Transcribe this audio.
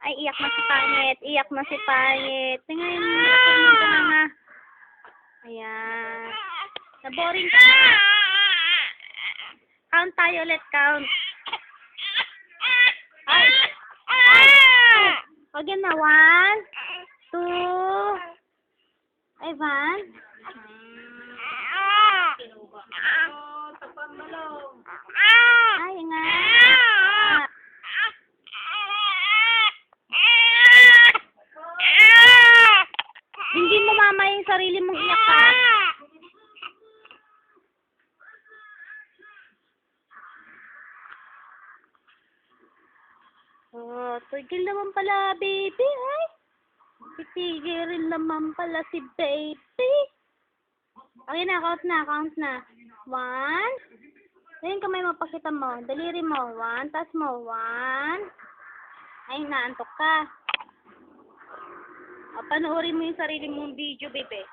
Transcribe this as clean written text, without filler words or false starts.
Ay, iyak na si Pangit. Iyak na si Pangit. Tingnan mo. Iyak na nga. Ayan. Na-boring ka na. Count tayo ulit. Count. Ay. Huwag yan na. 1, 2. Ay, 1. Ay, nga. Hindi mo mama yung sarili mong iyak ha. Oh, tigil naman pala, baby, ay. Titigil rin naman pala si baby. Okay na, count na. 1. Ayun, kamay mo, pakita mo. Daliri mo. 1, taas mo. 1. Ay, naantok ka. O, panoorin mo yung sarili mong video, baby.